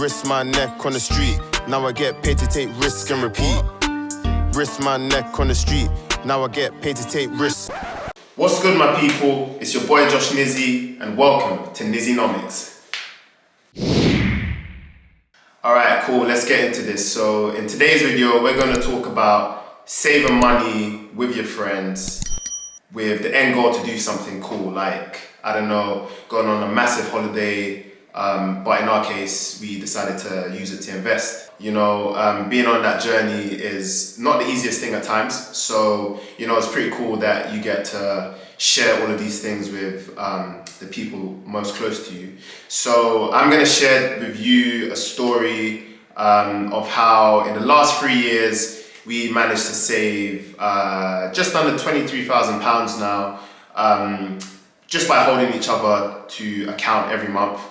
Risk my neck on the street, now I get paid to take risks and repeat. Risk my neck on the street, now I get paid to take risks. What's good, my people? It's your boy Josh Nizzy, and welcome to Nizzynomics. Alright, cool, let's get into this. So in today's video, we're going to talk about saving money with your friends with the end goal to do something cool, like, I don't know, going on a massive holiday, but in our case, we decided to use it to invest. You know, being on that journey is not the easiest thing at times. So, you know, it's pretty cool that you get to share all of these things with the people most close to you. So I'm going to share with you a story of how in the last 3 years, we managed to save just under £23,000 now, just by holding each other to account every month.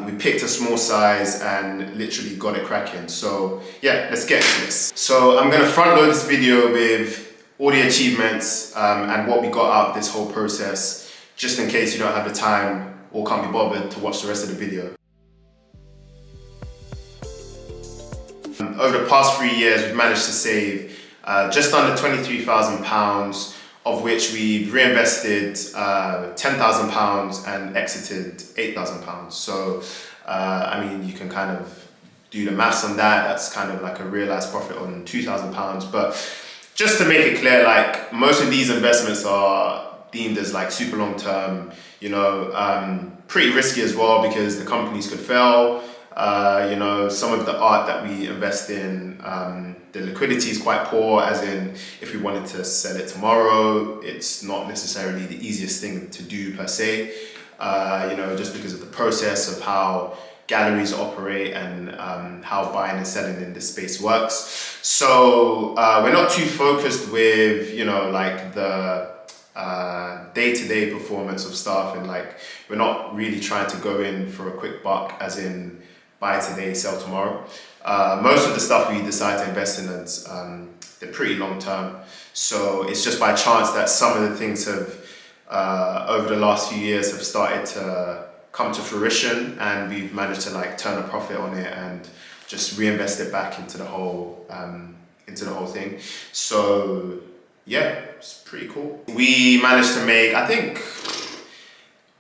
We picked a small size and literally got it cracking. So yeah, let's get into this. So I'm gonna front load this video with all the achievements and what we got out of this whole process, just in case you don't have the time or can't be bothered to watch the rest of the video. Over the past 3 years, we've managed to save just under £23,000, of which we've reinvested £10,000 and exited £8,000. So, I mean, you can kind of do the maths on that. That's kind of like a realized profit on £2,000. But just to make it clear, like, most of these investments are deemed as like super long term, you know, pretty risky as well because the companies could fail. You know, some of the art that we invest in, the liquidity is quite poor, as in if we wanted to sell it tomorrow, it's not necessarily the easiest thing to do per se, you know, just because of the process of how galleries operate and how buying and selling in this space works. So we're not too focused with, you know, like the day-to-day performance of stuff, and like we're not really trying to go in for a quick buck, as in buy today, sell tomorrow. Most of the stuff we decide to invest in is they're pretty long term. So it's just by chance that some of the things have, over the last few years, have started to come to fruition, and we've managed to like turn a profit on it and just reinvest it back into the whole thing. So yeah, it's pretty cool. We managed to make, I think,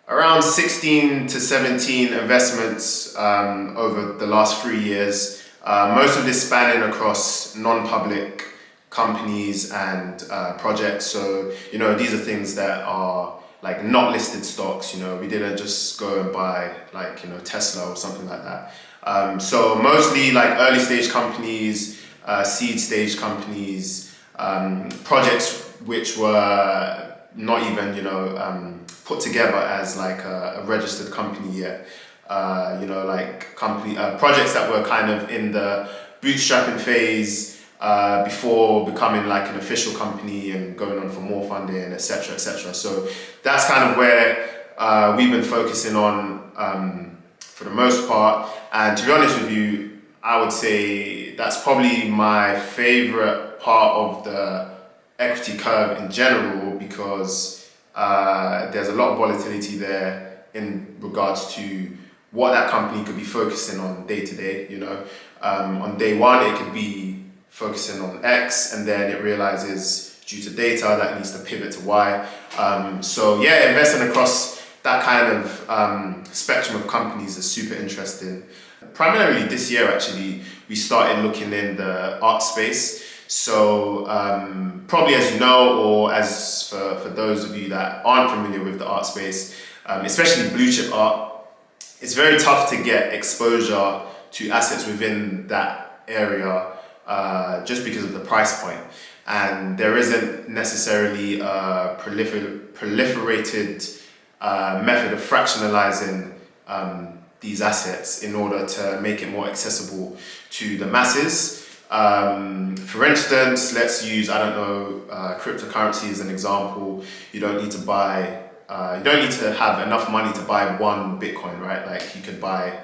around 16 to 17 investments over the last 3 years. Most of this spanning across non-public companies and projects. So, you know, these are things that are like not listed stocks. You know, we didn't just go and buy like, you know, Tesla or something like that. So mostly like early stage companies, seed stage companies, projects which were not even, you know, put together as like a registered company yet. You know, like projects that were kind of in the bootstrapping phase before becoming like an official company and going on for more funding, etc., etc. So that's kind of where we've been focusing on for the most part. And to be honest with you, I would say that's probably my favorite part of the equity curve in general, because there's a lot of volatility there in regards to what that company could be focusing on day to day. You know, on day one, it could be focusing on X, and then it realizes due to data that needs to pivot to Y. So yeah, investing across that kind of spectrum of companies is super interesting. Primarily this year, actually, we started looking in the art space. So probably, as you know, or as for those of you that aren't familiar with the art space, especially blue chip art, it's very tough to get exposure to assets within that area just because of the price point. And there isn't necessarily a proliferated method of fractionalizing these assets in order to make it more accessible to the masses. For instance, let's use, I don't know, cryptocurrency as an example. You don't need to buy, you don't need to have enough money to buy one Bitcoin, right? Like you could buy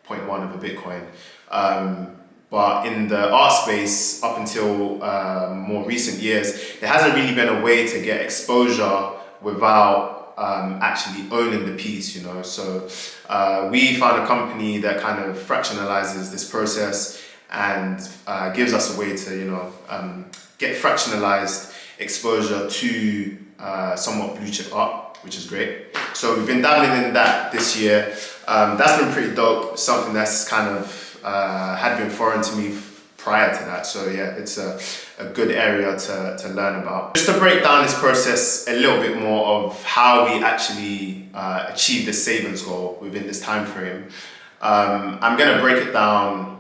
0.1 of a Bitcoin. But in the art space, up until more recent years, there hasn't really been a way to get exposure without actually owning the piece, you know. So we found a company that kind of fractionalizes this process and gives us a way to, you know, get fractionalized exposure to somewhat blue chip art, which is great. So we've been dabbling in that this year. That's been pretty dope, something that's kind of had been foreign to me prior to that. So yeah, it's a good area to learn about. Just to break down this process a little bit more of how we actually achieve the savings goal within this time frame. I'm gonna break it down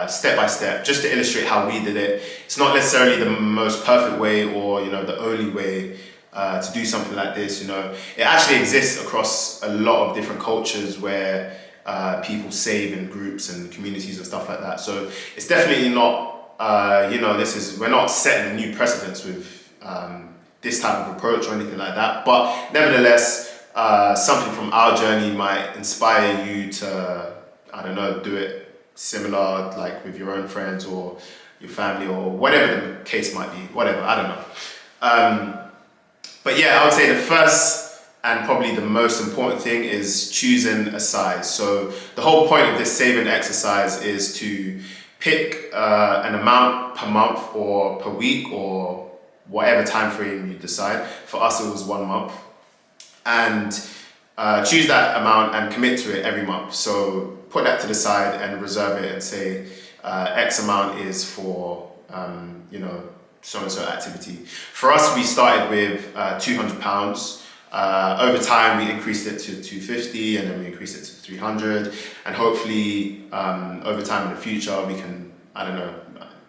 step by step, just to illustrate how we did it. It's not necessarily the most perfect way or, you know, the only way to do something like this. You know, it actually exists across a lot of different cultures where people save in groups and communities and stuff like that. So it's definitely not, you know, we're not setting a new precedence with this type of approach or anything like that. But nevertheless, something from our journey might inspire you to, I don't know, do it similar, like with your own friends or your family or whatever the case might be, whatever, I don't know. But yeah, I would say the first and probably the most important thing is choosing a size. So the whole point of this saving exercise is to pick an amount per month or per week or whatever time frame you decide. For us, it was 1 month. And choose that amount and commit to it every month. So put that to the side and reserve it and say X amount is for, you know, so-and-so activity. For us, we started with £200. Over time, we increased it to 250 and then we increased it to 300. And hopefully, over time in the future, we can, I don't know,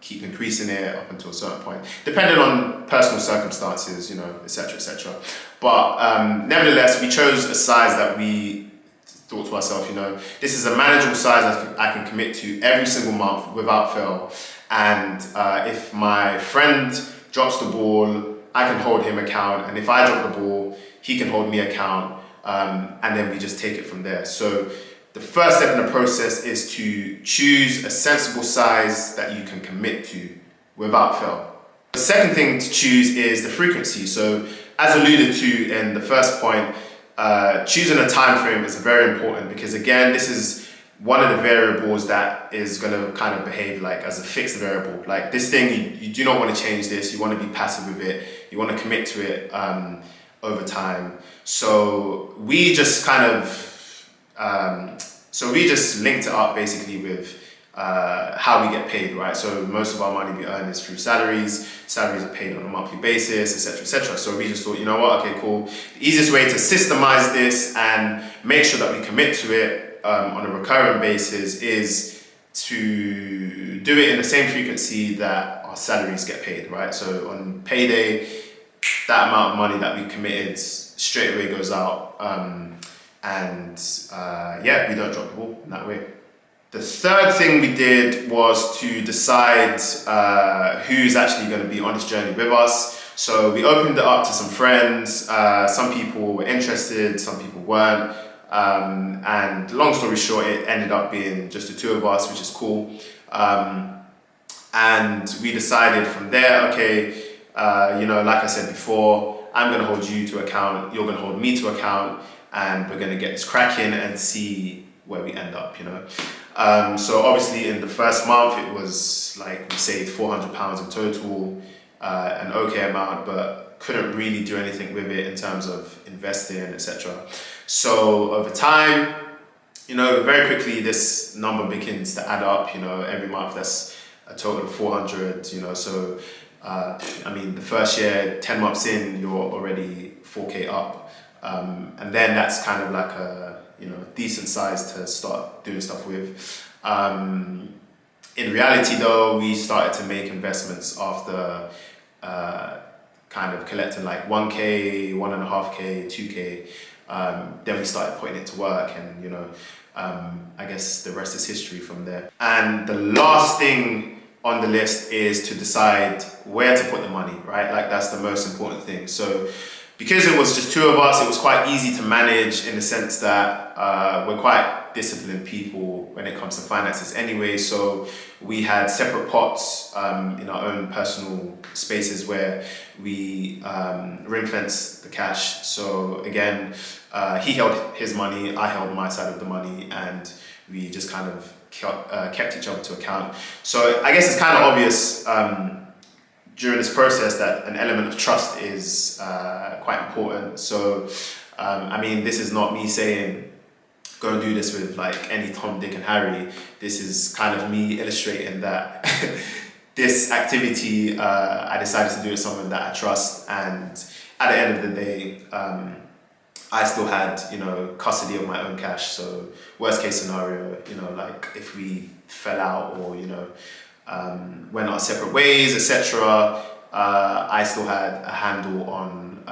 keep increasing it up until a certain point, depending on personal circumstances, you know, etc., etc. But nevertheless, we chose a size that we thought to ourselves, you know, this is a manageable size I can commit to every single month without fail. And if my friend drops the ball, I can hold him account. And if I drop the ball, he can hold me account. And then we just take it from there. So the first step in the process is to choose a sensible size that you can commit to without fail. The second thing to choose is the frequency. So as alluded to in the first point, choosing a time frame is very important because again, this is one of the variables that is going to kind of behave like as a fixed variable. Like this thing, you do not want to change this. You want to be passive with it. You want to commit to it over time. So we just kind of, linked it up basically with how we get paid, right? So most of our money we earn is through salaries. Salaries are paid on a monthly basis, etc., etc. So we just thought, you know what? Okay, cool. The easiest way to systemize this and make sure that we commit to it on a recurring basis is to do it in the same frequency that our salaries get paid, right? So on payday, that amount of money that we committed straight away goes out. Yeah, we don't drop the ball in that way. The third thing we did was to decide who's actually going to be on this journey with us. So we opened it up to some friends. Some people were interested, some people weren't. And long story short, it ended up being just the two of us, which is cool. And we decided from there, okay, you know, like I said before, I'm going to hold you to account, you're going to hold me to account, and we're going to get this cracking and see where we end up, you know. So obviously in the first month, it was like we saved £400 in total, an okay amount, but couldn't really do anything with it in terms of investing, etc. So over time, you know, very quickly this number begins to add up, you know, every month that's a total of 400, you know, so I mean, the first year, 10 months in, you're already 4K up. And then that's kind of like a, you know, decent size to start doing stuff with. In reality though, we started to make investments after kind of collecting like 1K, 1.5K, 2K. Then we started putting it to work and, you know, I guess the rest is history from there. And the last thing on the list is to decide where to put the money, right? Like that's the most important thing. So because it was just two of us, it was quite easy to manage in the sense that we're quite disciplined people when it comes to finances anyway. So we had separate pots in our own personal spaces where we ring fenced the cash. So again, he held his money, I held my side of the money, and we just kind of kept each other to account. So I guess it's kind of obvious during this process that an element of trust is quite important. So I mean, this is not me saying go and do this with like any Tom, Dick and Harry. This is kind of me illustrating that this activity, I decided to do with someone that I trust, and at the end of the day, I still had, custody of my own cash. So worst case scenario, like if we fell out or, went our separate ways, etc., I still had a handle on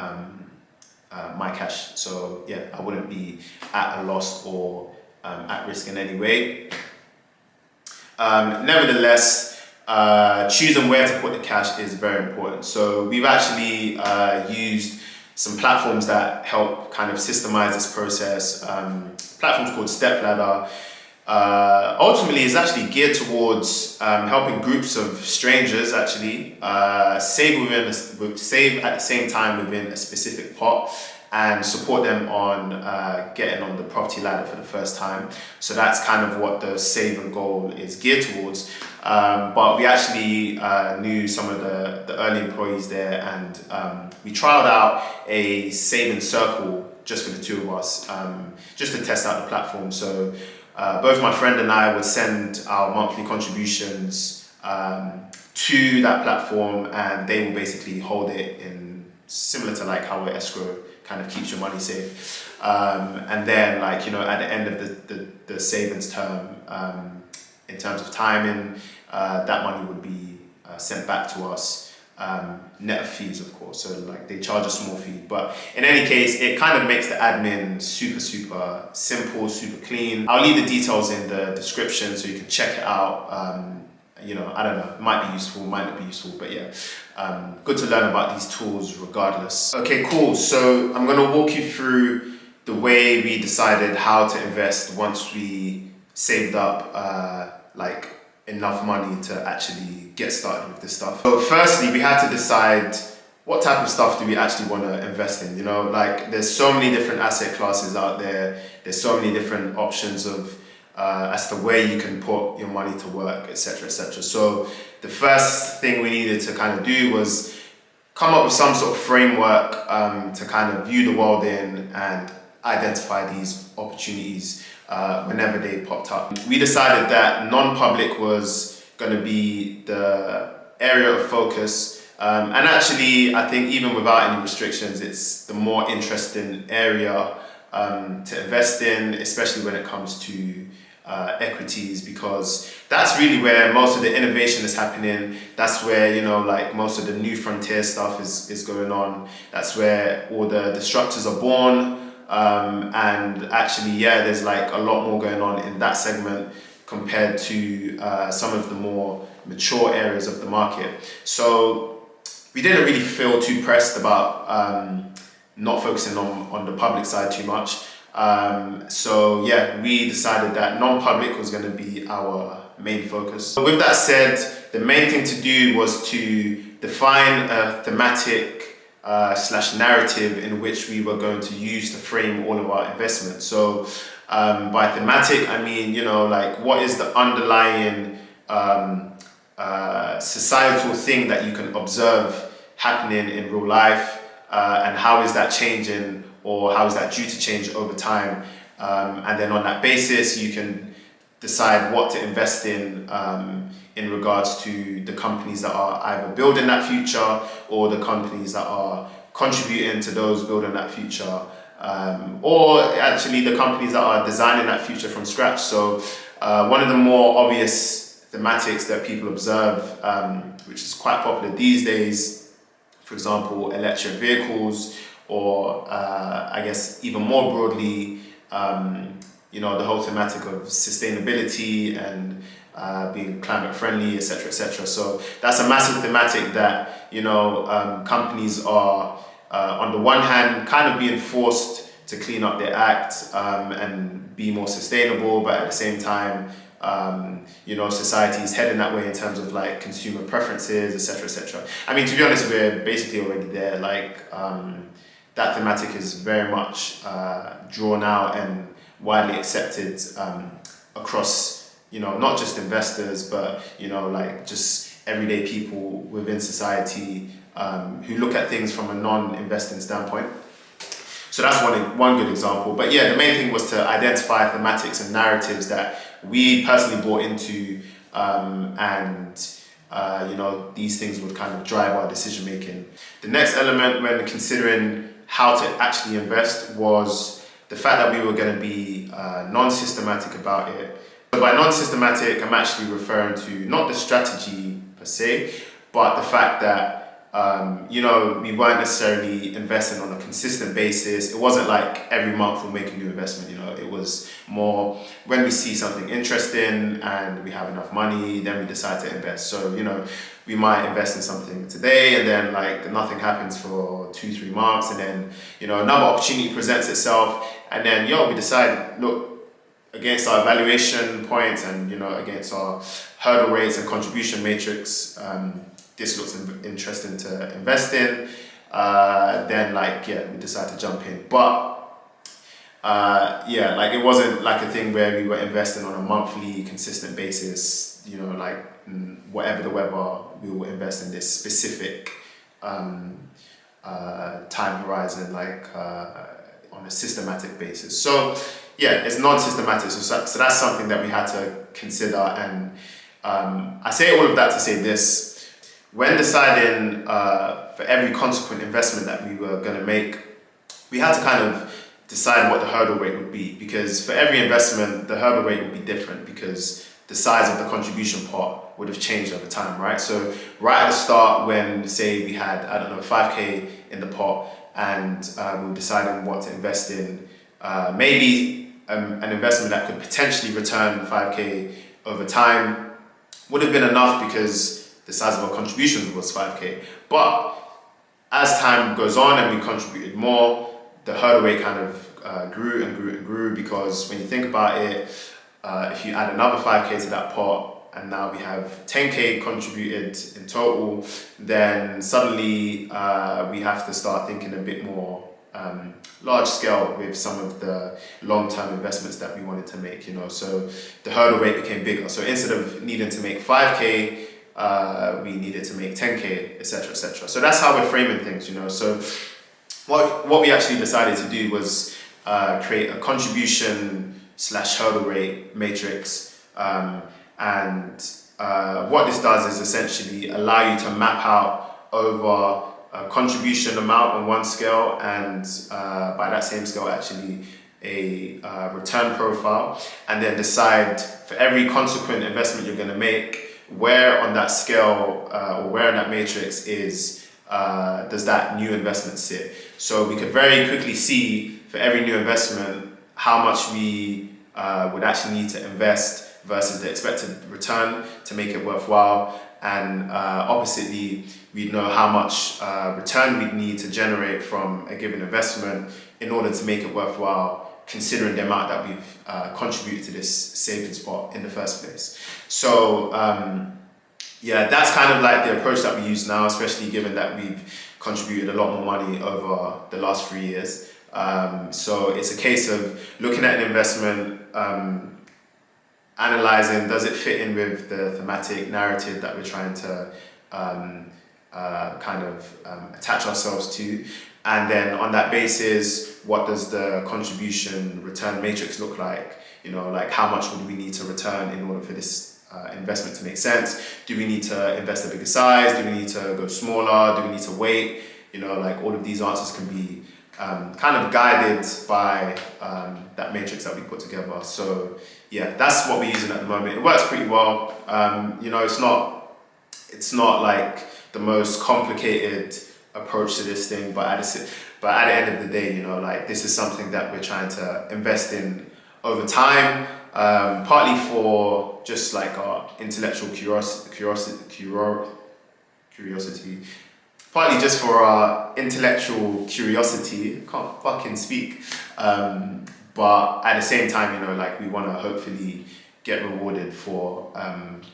my cash. So yeah, I wouldn't be at a loss or at risk in any way. Nevertheless, choosing where to put the cash is very important. So we've actually used some platforms that help kind of systemize this process. Platforms called Stepladder. Ultimately, is actually geared towards helping groups of strangers actually save at the same time within a specific pot, and support them on getting on the property ladder for the first time. So that's kind of what the save and goal is geared towards. But we actually knew some of the early employees there, and we trialed out a saving circle just for the two of us, just to test out the platform. So both my friend and I would send our monthly contributions to that platform, and they will basically hold it in, similar to like how escrow kind of keeps your money safe. And then at the end of the savings term, in terms of timing, that money would be sent back to us, net of fees, of course. So they charge a small fee, but in any case, it kind of makes the admin super simple, super clean. I'll leave the details in the description so you can check it out. I don't know, it might be useful, might not be useful, but yeah, good to learn about these tools regardless. Okay, cool. So I'm gonna walk you through the way we decided how to invest once we saved up enough money to actually get started with this stuff. So firstly, we had to decide what type of stuff do we actually want to invest in. There's so many different asset classes out there. There's so many different options of as to where you can put your money to work, etc., etc. So the first thing we needed to kind of do was come up with some sort of framework to kind of view the world in and identify these opportunities whenever they popped up. We decided that non-public was going to be the area of focus, and actually I think even without any restrictions, it's the more interesting area to invest in, especially when it comes to equities, because that's really where most of the innovation is happening. That's where most of the new frontier stuff is going on. That's where all the disruptors are born. And actually, there's a lot more going on in that segment compared to some of the more mature areas of the market. So we didn't really feel too pressed about not focusing on the public side too much. So we decided that non-public was going to be our main focus. With that said, the main thing to do was to define a thematic / narrative in which we were going to use to frame all of our investments. So by thematic, I mean, what is the underlying societal thing that you can observe happening in real life, and how is that changing, or how is that due to change over time? And then on that basis, you can decide what to invest in regards to the companies that are either building that future or the companies that are contributing to those building that future, or actually the companies that are designing that future from scratch. So one of the more obvious thematics that people observe, which is quite popular these days, for example, electric vehicles, or I guess even more broadly, the whole thematic of sustainability and being climate friendly, etc., etc. So that's a massive thematic that companies are on the one hand kind of being forced to clean up their act and be more sustainable, but at the same time, you know, society is heading that way in terms of like consumer preferences, etc., etc. I mean, to be honest, we're basically already there. Like that thematic is very much drawn out and widely accepted across, you know, not just investors, but you know, like just everyday people within society who look at things from a non-investing standpoint. So that's one good example. But yeah, the main thing was to identify thematics and narratives that we personally bought into, you know, these things would kind of drive our decision making. The next element when considering how to actually invest was the fact that we were going to be non-systematic about it. So by non-systematic, I'm actually referring to not the strategy per se, but the fact that you know, we weren't necessarily investing on a consistent basis. It wasn't like every month we'll make a new investment, you know. It was more when we see something interesting and we have enough money, then we decide to invest. So, you know, we might invest in something today and then like nothing happens for 2-3 months, and then, you know, another opportunity presents itself, and then we decide, look, against our evaluation points and, you know, against our hurdle rates and contribution matrix, this looks interesting to invest in, then like, we decide to jump in. But like it wasn't like a thing where we were investing on a monthly consistent basis, you know, like whatever the weather, we will invest in this specific time horizon, like on a systematic basis. So it's non-systematic, so that's something that we had to consider. And I say all of that to say this: when deciding for every consequent investment that we were going to make, we had to kind of decide what the hurdle rate would be, because for every investment, the hurdle rate would be different because the size of the contribution pot would have changed over time, right? So right at the start, when say we had, I don't know, 5K in the pot, and we were deciding what to invest in, maybe an investment that could potentially return 5K over time would have been enough because the size of our contribution was 5K. But as time goes on and we contributed more, the hurdle rate kind of grew and grew and grew, because when you think about it, if you add another 5K to that pot, and now we have 10K contributed in total, then suddenly we have to start thinking a bit more large scale with some of the long-term investments that we wanted to make, you know. So the hurdle rate became bigger. So instead of needing to make 5K, we needed to make 10K, etc., etc. So that's how we're framing things, you know. So what we actually decided to do was create a contribution / hurdle rate matrix, and what this does is essentially allow you to map out over a contribution amount on one scale, and by that same scale actually a return profile, and then decide for every consequent investment you're going to make, where on that scale or where in that matrix does that new investment sit. So we could very quickly see for every new investment how much we would actually need to invest versus the expected return to make it worthwhile, and oppositely we'd know how much return we'd need to generate from a given investment in order to make it worthwhile, considering the amount that we've contributed to this savings pot in the first place. So that's kind of like the approach that we use now, especially given that we've contributed a lot more money over the last 3 years. So it's a case of looking at an investment, analyzing, does it fit in with the thematic narrative that we're trying to attach ourselves to, and then on that basis, what does the contribution return matrix look like? You know, like how much would we need to return in order for this investment to make sense? Do we need to invest a bigger size? Do we need to go smaller? Do we need to wait? You know, like all of these answers can be kind of guided by that matrix that we put together. So that's what we're using at the moment. It works pretty well. You know, it's not like the most complicated approach to this thing, but at the end of the day, you know, like this is something that we're trying to invest in over time, partly for just like our intellectual curiosity, partly just for our intellectual curiosity. I can't fucking speak. But but at the same time, you know, like we want to hopefully get rewarded for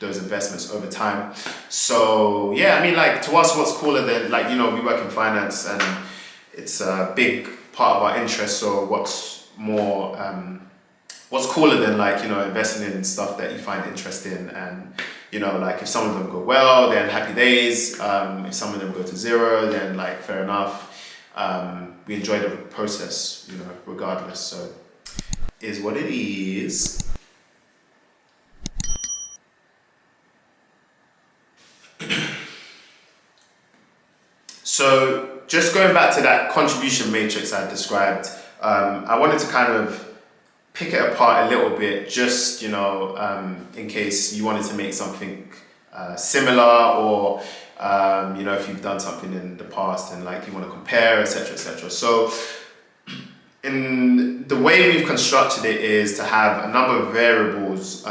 those investments over time. So yeah, I mean, like to us, what's cooler than, like, you know, we work in finance and it's a big part of our interest. So what's more, what's cooler than, like, you know, investing in stuff that you find interesting, and, you know, like if some of them go well, then happy days. If some of them go to zero, then like fair enough. We enjoy the process, you know, regardless. So is what it is. So just going back to that contribution matrix I described, I wanted to kind of pick it apart a little bit, just, you know, in case you wanted to make something similar, or you know, if you've done something in the past and like you want to compare, etc., etc. So in the way we've constructed it is to have a number of variables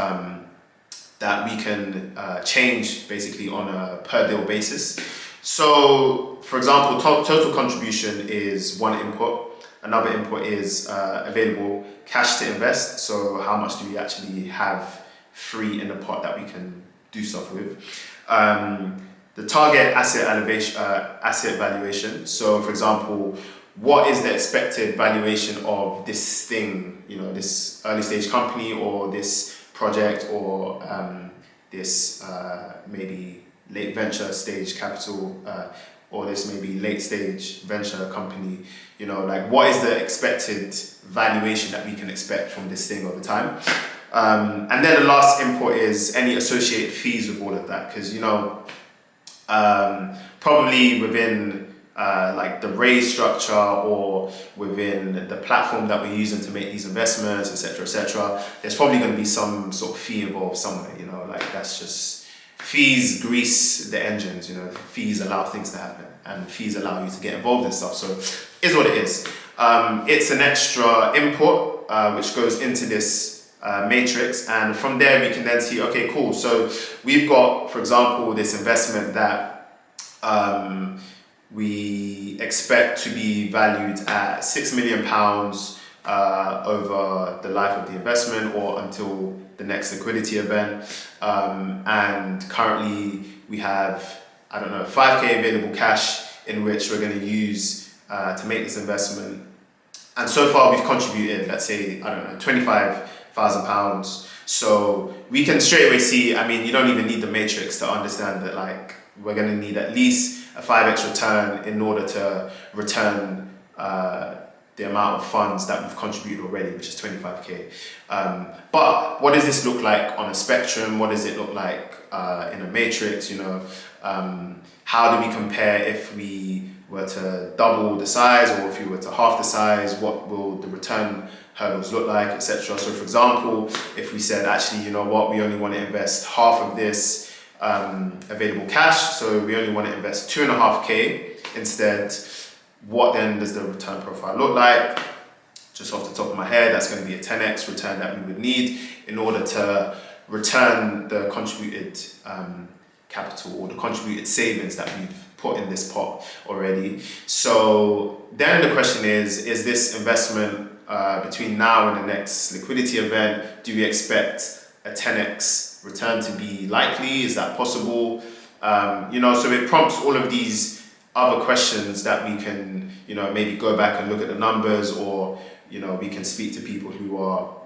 that we can change basically on a per deal basis. So for example, total contribution is one input. Another input is available cash to invest. So how much do we actually have free in the pot that we can do stuff with? The target asset valuation. So for example, what is the expected valuation of this thing, you know, this early stage company or this project, or this maybe late venture stage capital, or this maybe late stage venture company, you know, like what is the expected valuation that we can expect from this thing over time? And then the last input is any associated fees with all of that, because, you know, probably within like the raise structure or within the platform that we're using to make these investments, etc., there's probably going to be some sort of fee involved somewhere, you know, like that's just, fees grease the engines, you know, fees allow things to happen and fees allow you to get involved in stuff. So is what it is. It's an extra input which goes into this matrix, and from there we can then see, okay, cool, so we've got, for example, this investment that we expect to be valued at £6 million over the life of the investment or until the next liquidity event, and currently we have, I don't know, 5k available cash in which we're going to use to make this investment. And so far we've contributed, let's say, I don't know, £25,000. So we can straight away see, I mean, you don't even need the matrix to understand that, like, we're going to need at least a 5x return in order to return the amount of funds that we've contributed already, which is 25k. But what does this look like on a spectrum? What does it look like in a matrix? You know, how do we compare if we were to double the size, or if we were to half the size? What will the return hurdles look like, etc.? So for example, if we said, actually, you know what, we only want to invest half of this available cash, so we only want to invest 2.5k instead, what then does the return profile look like? Just off the top of my head, that's going to be a 10x return that we would need in order to return the contributed capital or the contributed savings that we've put in this pot already. So then the question is this investment between now and the next liquidity event, do we expect a 10x return to be likely? Is that possible? You know, so it prompts all of these other questions that we can, you know, maybe go back and look at the numbers, or, you know, we can speak to people who are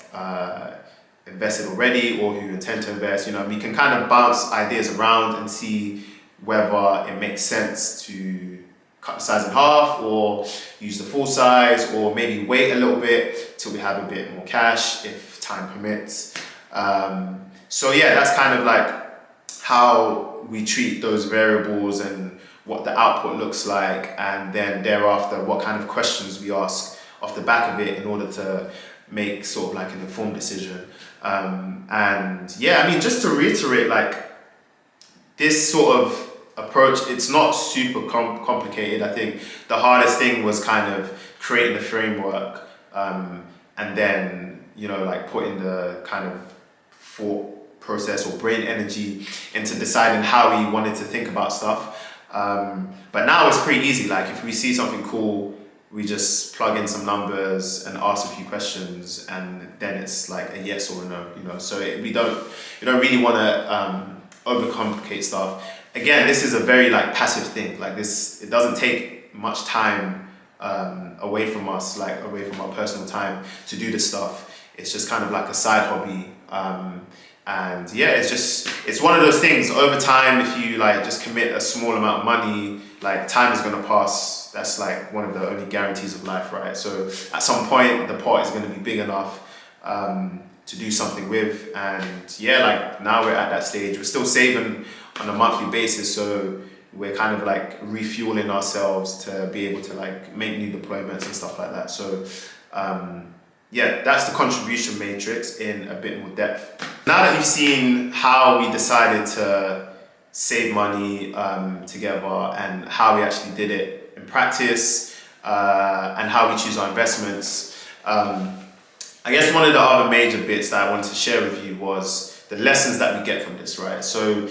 invested already or who intend to invest. You know, we can kind of bounce ideas around and see whether it makes sense to cut the size in half or use the full size, or maybe wait a little bit till we have a bit more cash if time permits. So yeah, that's kind of like how we treat those variables and what the output looks like, and then thereafter what kind of questions we ask off the back of it in order to make sort of like an informed decision. And yeah, I mean, just to reiterate, like, this sort of approach, it's not super complicated. I think the hardest thing was kind of creating the framework, and then, you know, like putting the kind of thought process or brain energy into deciding how we wanted to think about stuff. But now it's pretty easy. Like, if we see something cool we just plug in some numbers and ask a few questions, and then it's like a yes or a no, you know. So we don't really want to overcomplicate stuff. Again, this is a very like passive thing. Like this, it doesn't take much time away from us, like away from our personal time to do this stuff. It's just kind of like a side hobby. And yeah, it's one of those things. Over time, if you like just commit a small amount of money, like time is gonna pass. That's like one of the only guarantees of life, right? So at some point, the pot is gonna be big enough to do something with. And yeah, like now we're at that stage. We're still saving on a monthly basis, so we're kind of like refueling ourselves to be able to like make new deployments and stuff like that. So yeah, that's the contribution matrix in a bit more depth. Now that you've seen how we decided to save money together and how we actually did it in practice and how we choose our investments, I guess one of the other major bits that I wanted to share with you was the lessons that we get from this, right? So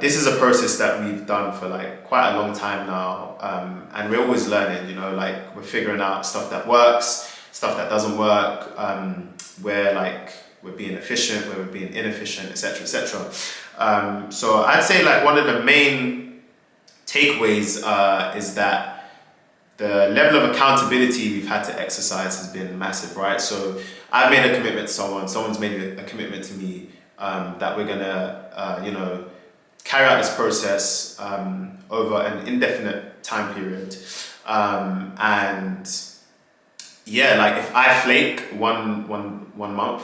this is a process that we've done for like quite a long time now, and we're always learning, you know, like we're figuring out stuff that works, stuff that doesn't work, where like we're being efficient, where we're being inefficient, etc., etc. So I'd say like one of the main takeaways is that the level of accountability we've had to exercise has been massive, right? So I've made a commitment to someone's made a commitment to me, that we're gonna, you know, carry out this process over an indefinite time period. And yeah, like if I flake one month,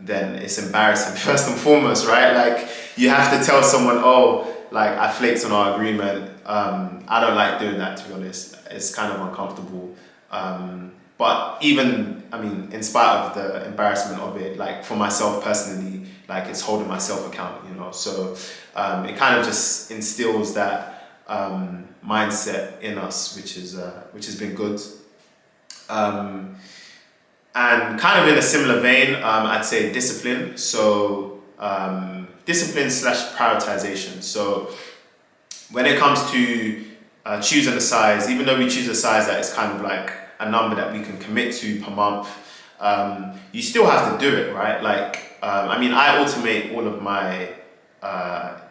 then it's embarrassing first and foremost, right? Like you have to tell someone, oh, like I flaked on our agreement. I don't like doing that, to be honest. It's kind of uncomfortable. But even, I mean, in spite of the embarrassment of it, like for myself personally, like it's holding myself accountable, you know? So it kind of just instills that mindset in us, which has been good. And kind of in a similar vein, I'd say discipline. So discipline / prioritization. So when it comes to choosing a size, even though we choose a size that is kind of like a number that we can commit to per month, you still have to do it, right? Like, I mean, I automate all of my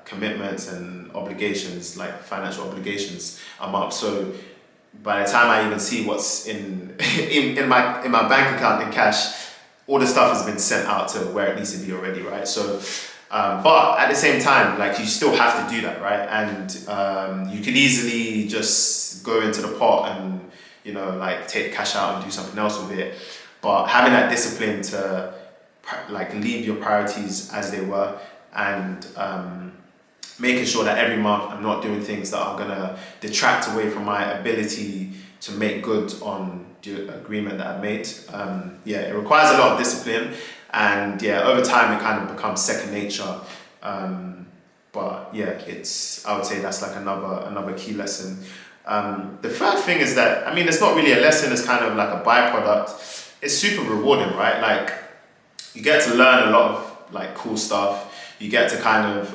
commitments and obligations, like financial obligations, a month. So by the time I even see what's in my bank account in cash, all the stuff has been sent out to where it needs to be already, right? So, but at the same time, like you still have to do that, right? And you could easily just go into the pot and, you know, like take the cash out and do something else with it. But having that discipline to like leave your priorities as they were, and making sure that every month I'm not doing things that are gonna detract away from my ability to make good on the agreement that I've made. Yeah, it requires a lot of discipline, and yeah, over time it kind of becomes second nature. But yeah, I would say that's like another key lesson. The third thing is that, I mean, it's not really a lesson, it's kind of like a byproduct. It's super rewarding, right? Like you get to learn a lot of like cool stuff. You get to kind of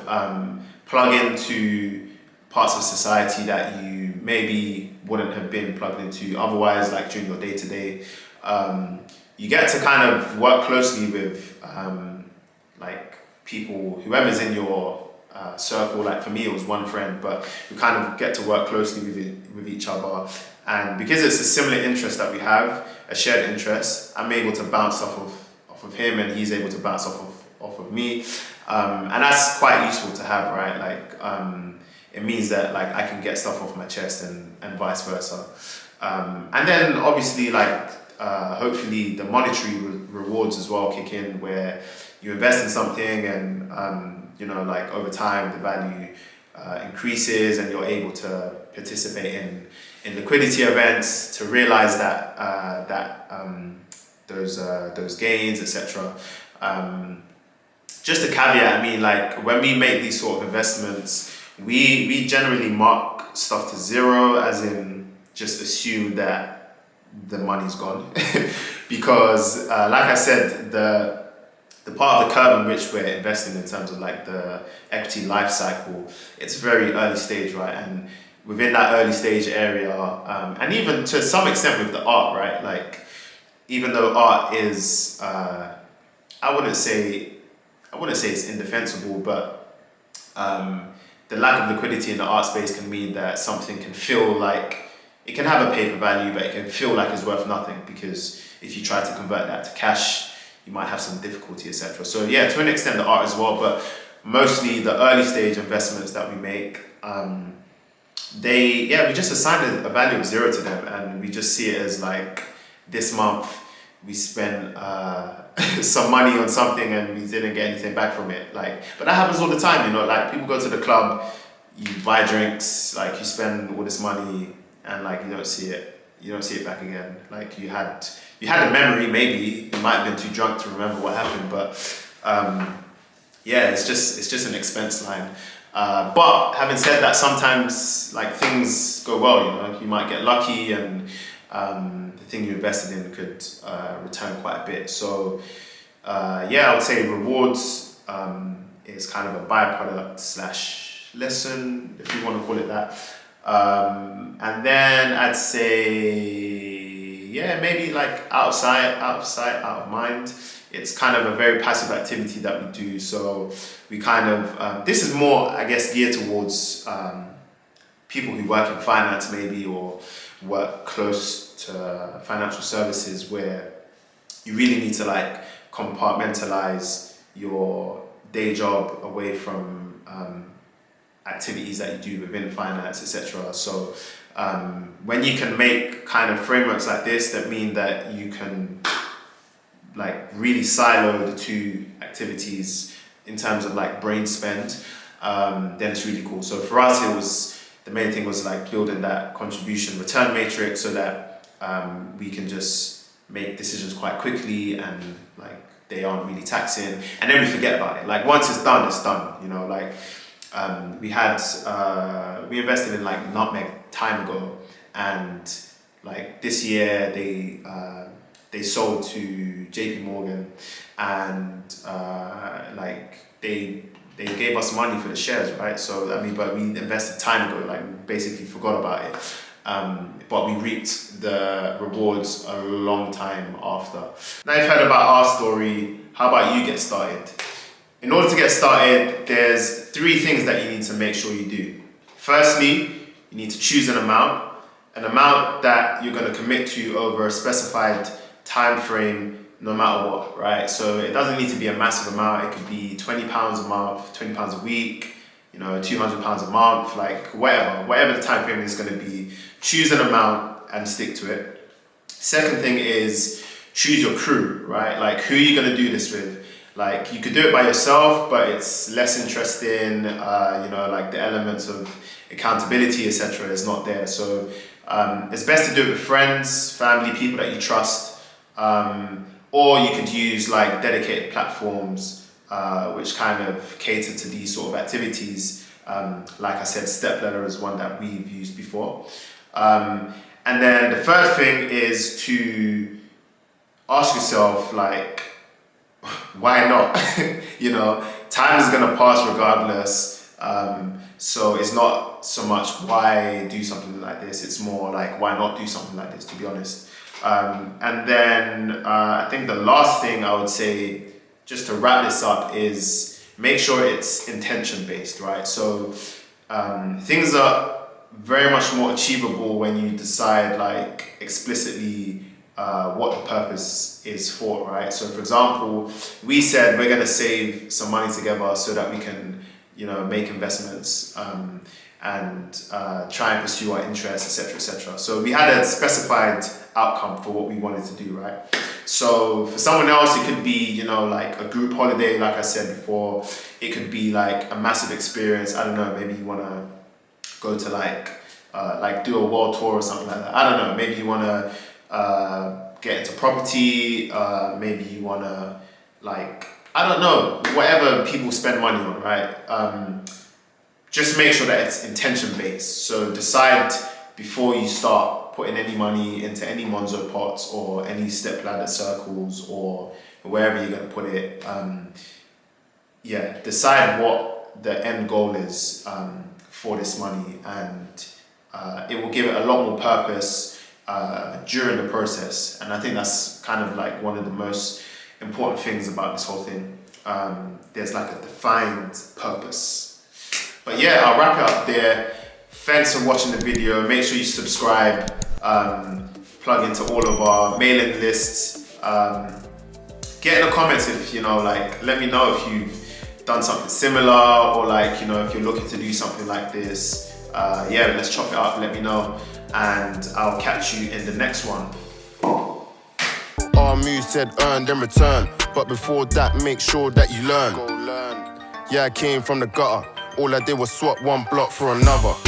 plug into parts of society that you maybe wouldn't have been plugged into otherwise, like during your day-to-day. You get to kind of work closely with like people, whoever's in your circle. Like for me, it was one friend, but we kind of get to work closely with each other. And because it's a similar interest that we have, a shared interest, I'm able to bounce off of him, and he's able to bounce off of me. And that's quite useful to have, right? Like, it means that like I can get stuff off my chest and vice versa. And then obviously like, hopefully the monetary rewards as well kick in, where you invest in something and, you know, like over time the value increases, and you're able to participate in liquidity events to realize those gains, etc. Just a caveat, I mean, like when we make these sort of investments, we generally mark stuff to zero, as in just assume that the money's gone. Because like I said, the part of the curve in which we're investing in terms of like the equity life cycle, it's very early stage, right? And within that early stage area, and even to some extent with the art, right? Like, even though art is, I wouldn't say it's indefensible, but the lack of liquidity in the art space can mean that something can feel like it can have a paper value, but it can feel like it's worth nothing, because if you try to convert that to cash, you might have some difficulty, etc. So yeah, to an extent the art as well, but mostly the early stage investments that we make, we just assign a value of 0 to them, and we just see it as like, this month we spent some money on something and we didn't get anything back from it. Like, but that happens all the time, you know. Like, people go to the club, you buy drinks, like you spend all this money, and like you don't see it back again. Like, you had a memory, maybe you might have been too drunk to remember what happened, but it's just an expense line. But having said that, sometimes like things go well, you know. You might get lucky, and the thing you invested in could return quite a bit. So I would say rewards is kind of a byproduct / lesson, if you want to call it that. And then I'd say, maybe like out of sight, out of mind. It's kind of a very passive activity that we do. So we kind of, this is more, I guess, geared towards people who work in finance maybe, or work close to financial services, where you really need to like compartmentalize your day job away from activities that you do within finance, etc. So when you can make kind of frameworks like this that mean that you can like really silo the two activities in terms of like brain spend, then it's really cool. So for us, the main thing was like building that contribution return matrix, so that we can just make decisions quite quickly, and like they aren't really taxing, and then we forget about it. Like, once it's done, you know. Like, we invested in like Nutmeg time ago, and like this year they sold to JP Morgan, and like they gave us money for the shares, right? So I mean, but we invested time ago, like we basically forgot about it. But we reaped the rewards a long time after. Now you've heard about our story, how about you get started? In order to get started, there's 3 things that you need to make sure you do. Firstly, you need to choose an amount that you're going to commit to over a specified time frame, no matter what, right? So it doesn't need to be a massive amount. It could be £20 a month, £20 a week, you know, £200 a month, like whatever the time frame is going to be. Choose an amount and stick to it. Second thing is choose your crew, right? Like, who are you going to do this with? Like, you could do it by yourself, but it's less interesting. You know, like the elements of accountability, etc., is not there. So it's best to do it with friends, family, people that you trust. Or you could use like dedicated platforms which kind of cater to these sort of activities. Like I said, Stepladder is one that we've used before. And then the third thing is to ask yourself, like, why not? You know, time is going to pass regardless. So it's not so much why do something like this, it's more like why not do something like this, to be honest. And then I think the last thing I would say, just to wrap this up, is make sure it's intention based, right? So things are very much more achievable when you decide like explicitly what the purpose is for, right? So for example, we said we're going to save some money together so that we can, you know, make investments and try and pursue our interests, etc., etc. So we had a specified outcome for what we wanted to do, right? So for someone else, it could be, you know, like a group holiday, like I said before. It could be like a massive experience. I don't know, maybe you want to go to like do a world tour or something like that. I don't know, maybe you want to get into property, maybe you want to, like, I don't know, whatever people spend money on, right? Just make sure that it's intention based. So decide before you start putting any money into any Monzo pots or any stepladder circles or wherever you're going to put it. Decide what the end goal is for this money, and it will give it a lot more purpose during the process. And I think that's kind of like one of the most important things about this whole thing. There's like a defined purpose. But yeah, I'll wrap it up there. Thanks for watching the video. Make sure you subscribe, plug into all of our mailing lists. Get in the comments if, let me know if you've done something similar, or if you're looking to do something like this. Yeah, let's chop it up, let me know, and I'll catch you in the next one. Our muse said earn then return, but before that make sure that you learn. Yeah, I came from the gutter, all I did was swap one block for another.